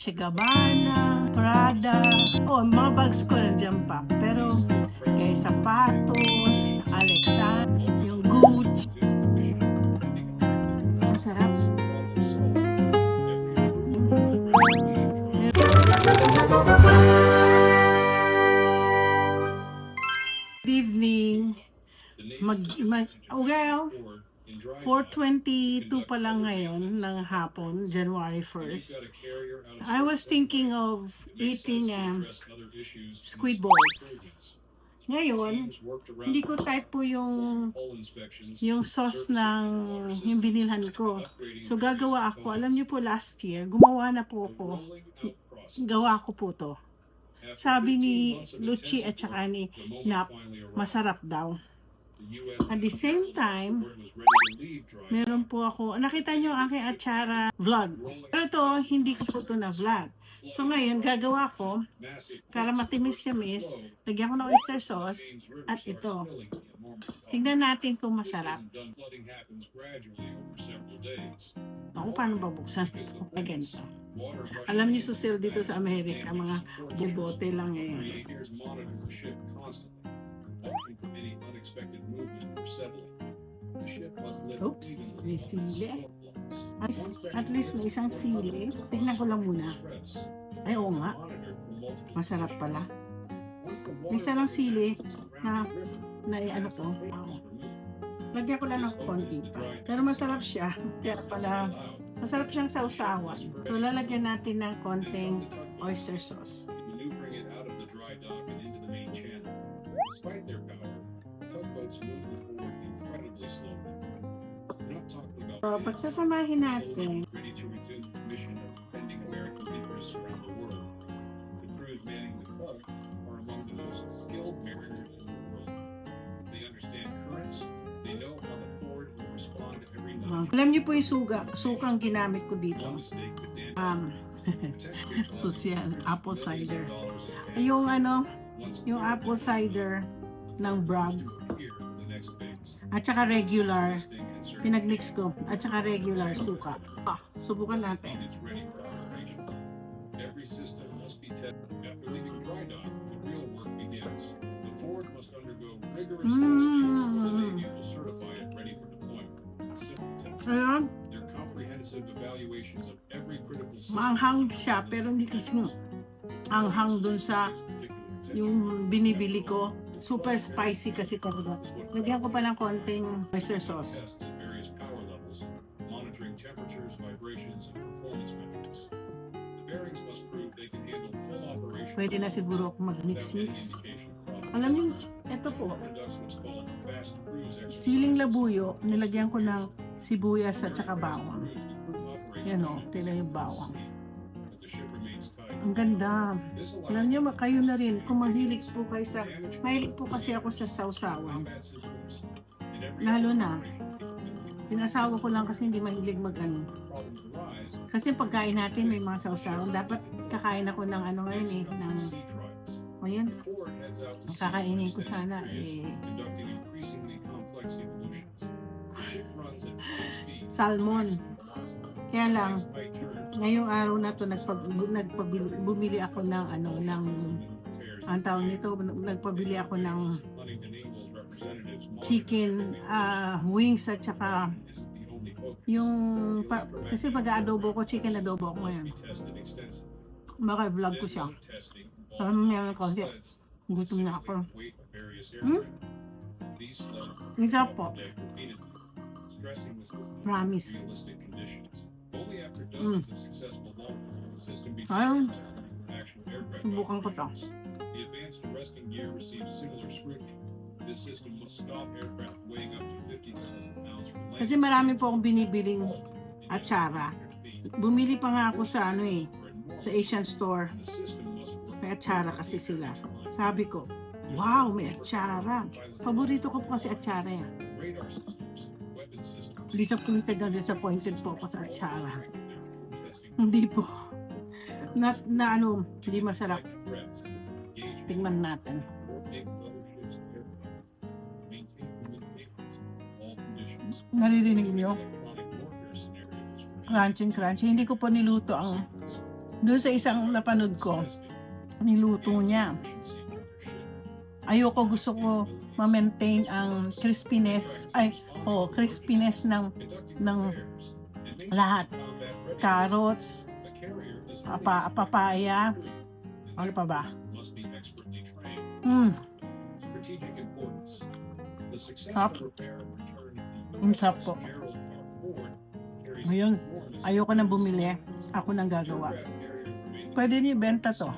Dolce Gabbana, Prada. Oh, mga bags ko nandiyan pa. Pero, kay sapatos, Alexander, yung Gucci. Masarap. Good evening. Well, 4:22 pa lang ngayon ng hapon, January 1st. I was thinking of eating squid balls. Ngayon, hindi ko type po yung sauce ng yung binilhan ko. So gagawa ako. Alam niyo po last year, gumawa na po ako. Gawa ko po to. Sabi ni Luchi at saka ni Nap, masarap daw. At the same time, meron po ako, nakita nyo ang aking atsara vlog. Pero to, hindi ko po ito na vlog. So ngayon, gagawa ko, para matimis-timis, lagyan ko ng oyster sauce, at ito. Tignan natin kung masarap. Ako, paano babuksan ito? Ganito. Alam niyo, susil dito sa Amerika, mga bubote lang eh. Oops, may sili. At least may isang sili. Tignan ko lang muna. Ay, oo nga. Masarap pala. May isa lang sili na ano ko. Lagyan ko lang ng konti pa. Pero masarap siya. Kaya pala, masarap siyang sausawan. So, lalagyan natin ng konting oyster sauce. Despite their power, tugboats move forward incredibly slowly. We're not talking about pagsasamahin natin. Ready to resume the mission of defending American interests around the world. The crews manning the tug are among the most skilled mariners in the world. They understand currents. They know how the Ford will respond to every nudge. Alam niyo po yung sukang ginamit ko dito. Social apple cider. Yung yung apple cider ng Bragg at saka regular pinagmix ko at saka regular suka. Subukan natin. Ayan. Maanghang siya pero hindi kasi anghang dun sa yung binibili ko. Super spicy kasi talaga. Lagyan ko pa ng konting oyster sauce. Pwede na siguro ako mag-mix-mix. Alam niyo, ito po. Siling labuyo, nilagyan ko ng sibuyas at saka bawang. Yan o, tila yung bawang. Ang ganda. Alam niyo, kayo na rin, kung mahilig po kasi ako sa sausawan. Lalo na, pinasawa ko lang kasi hindi mahilig mag-ano. Kasi pagkain natin may mga sausawan. Dapat kakain ako ng ngayon eh, ngayon, kakainin ko sana salmon. Kaya lang, ngayong araw na to bumili ako ng ang tawag nito, nagpabili ako ng chicken wings at saka yung kasi pag-adobo ko, chicken adobo ko ngayon. Baka vlog ko siya. Parang meron konti. Gutom na ako. Isa po. Promise. Ayun. Subukan ko to. Kasi marami po akong binibiling atsara. Bumili pa nga ako sa sa Asian store. May atsara kasi sila. Sabi ko, wow, may atsara. Paborito ko po kasi atsara yan. Disappointed po ako sa atsara. Hindi po. Hindi masarap. Tingnan natin. Naririnig niyo? Crunchy. Hindi ko po niluto ang Doon sa isang napanood ko, niluto niya. Ayoko, gusto ko ma-maintain ang crispiness, crispiness ng lahat. Carrots, papaya, ano pa ba? Sarap. Ang sarap po. Ngayon, ayoko nang bumili. Ako nang gagawa. Pwede niyo ibenta to.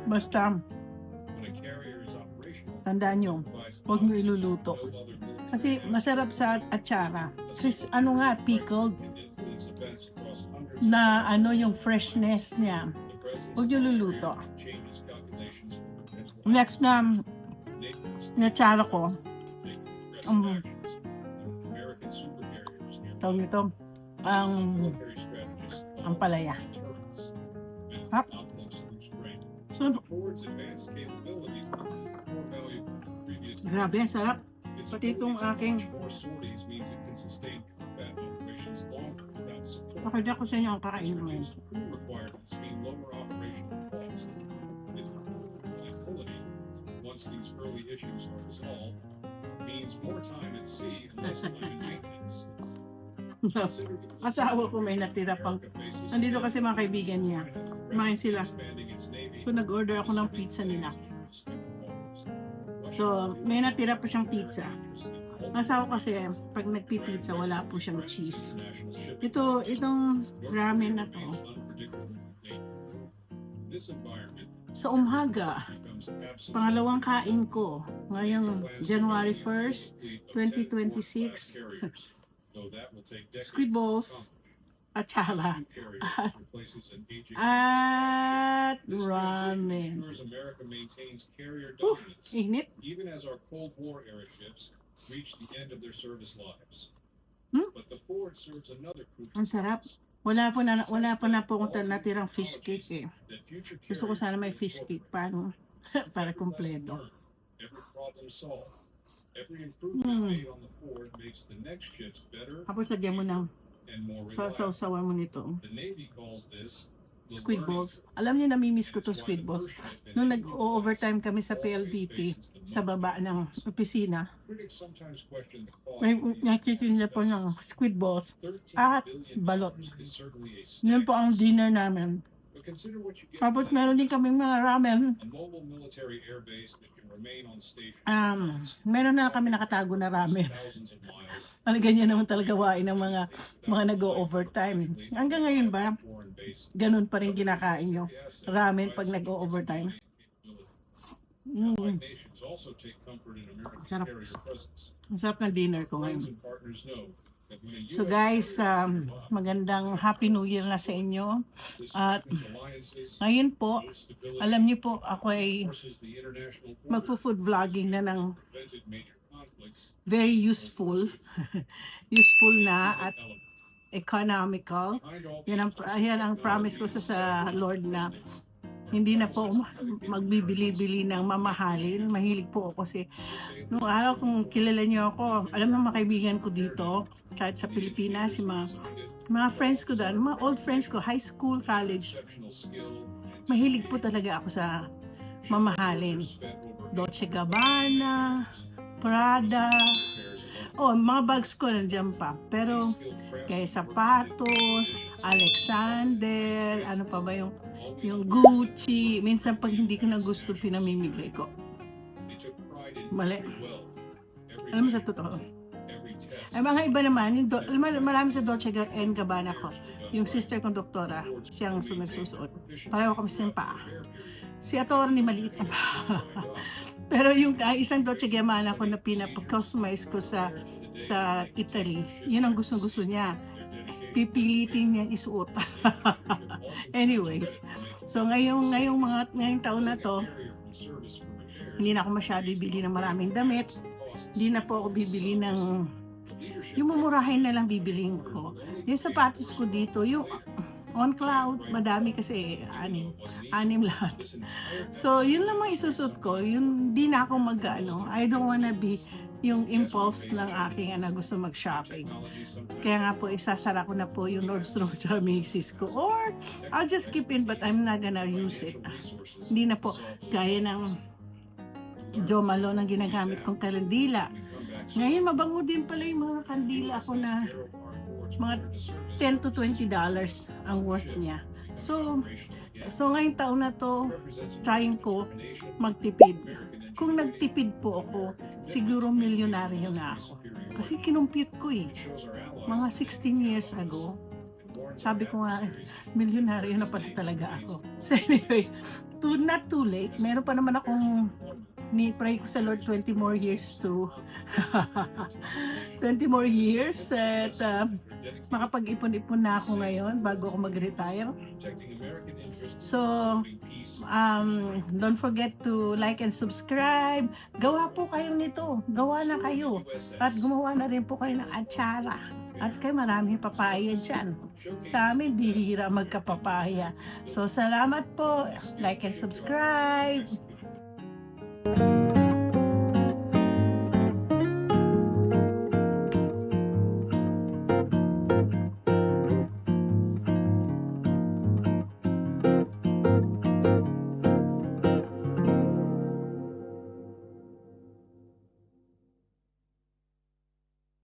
Basta, tandaan nyo, huwag nyo iluluto. Kasi masarap sa atsara. Pickled. Na yung freshness niya. Huwag nyo luluto. Next na atsara ko, tawag nito, ang palaya. Hap. So, grabe, sarap. Pati itong aking pakadya ko sa inyo ang kakainin mo. Once these early issues are resolved, means more time at sea and less time in maintenance. Asawa ko may natira pang. Nandito kasi mga kaibigan niya. Kumain sila. So nag-order ako ng pizza nila. So may natira pa siyang pizza. Asawa kasi pag nagpipizza wala po siyang cheese. Itong ramen na to. Sa umaga, pangalawang kain ko ngayong January 1st, 2026. Squid balls, atsara, at ramen. Init. Ang sarap. Wala pa na po akong natirang fish cake eh. Gusto ko sana may fish cake pa, no? Para kumpleto. Tapos lagyan mo ng sasawan mo nito. Squid balls. Alam niyo, namimiss ko to squid balls. Nung nag-overtime kami sa PLDT, sa baba ng opisina, may nagtitinda po ng squid balls at balot. Yun po ang dinner namin. Tapos meron din kaming mga ramen. Meron na kami nakatago na ramen. Ganyan naman talaga wain ng mga nag-o-overtime. Hanggang ngayon ba, ganun pa rin kinakain nyo? Ramen pag nag-o-overtime? Sarap. Ang sarap ng dinner ko ngayon. So guys, magandang Happy New Year na sa inyo. At ngayon po, alam niyo po, ako ay magpo-food vlogging na ng very useful. Useful na at economical. Yan ang promise ko sa Lord na hindi na po magbibili-bili ng mamahalin. Mahilig po ako kasi nung araw kung kilala niyo ako, alam ng mga kaibigan ko dito, kahit sa Pilipinas, yung mga friends ko doon, mga old friends ko, high school, college, mahilig po talaga ako sa mamahalin. Dolce Gabbana, Prada, mga bags ko nandiyan pa. Pero kaya sapatos, Alexander, ano pa ba yung Gucci, minsan pag hindi ko na gusto, pinamimigay ko. Mali. Alam mo sa totoo. Ay mga iba naman, marami sa Dolce Gabbana ko. Yung sister kong doktora, siyang nagsusuot. Pareho kami sa paa. Si attorney maliit na pa. Pero yung isang Dolce Gabbana ko na pinap-customize ko sa Italy, yun ang gusto niya. Pipilitin niyang isuot. Anyways, so ngayong taon na to, hindi na ako masyado bibili ng maraming damit. Hindi na po ako bibili ng yung mumurahin na lang bibiliin ko. Yung sapatos ko dito, yung On Cloud, madami kasi anim lahat. So, yun lang mga isusot ko. Yun, di na ako I don't wanna be yung impulse ng aking gusto mag-shopping. Kaya nga po, isasara ko na po yung Nordstrom sa Macy's ko. Or, I'll just keep in but I'm not gonna use it. Hindi na po, gaya ng Jo Malone ang ginagamit kong kandila. Ngayon, mabango din pala yung mga kandila ko na mga $10 to $20 ang worth niya. So ngayong taon na to, trying ko magtipid. Kung nagtipid po ako, siguro milyonaryo na ako. Kasi kinumpute ko mga 16 years ago, sabi ko nga, milyonaryo na pala talaga ako. So anyway, not too late. Meron pa naman akong pray ko sa Lord 20 more years to 20 more years at makapag-ipon-ipon na ako ngayon bago ako mag-retire. So, don't forget to like and subscribe. Gawa po kayo nito. Gawa na kayo. At gumawa na rin po kayo ng atsara. At kayo maraming papaya dyan. Sa amin, bihira magkapapaya. So, salamat po. Like and subscribe.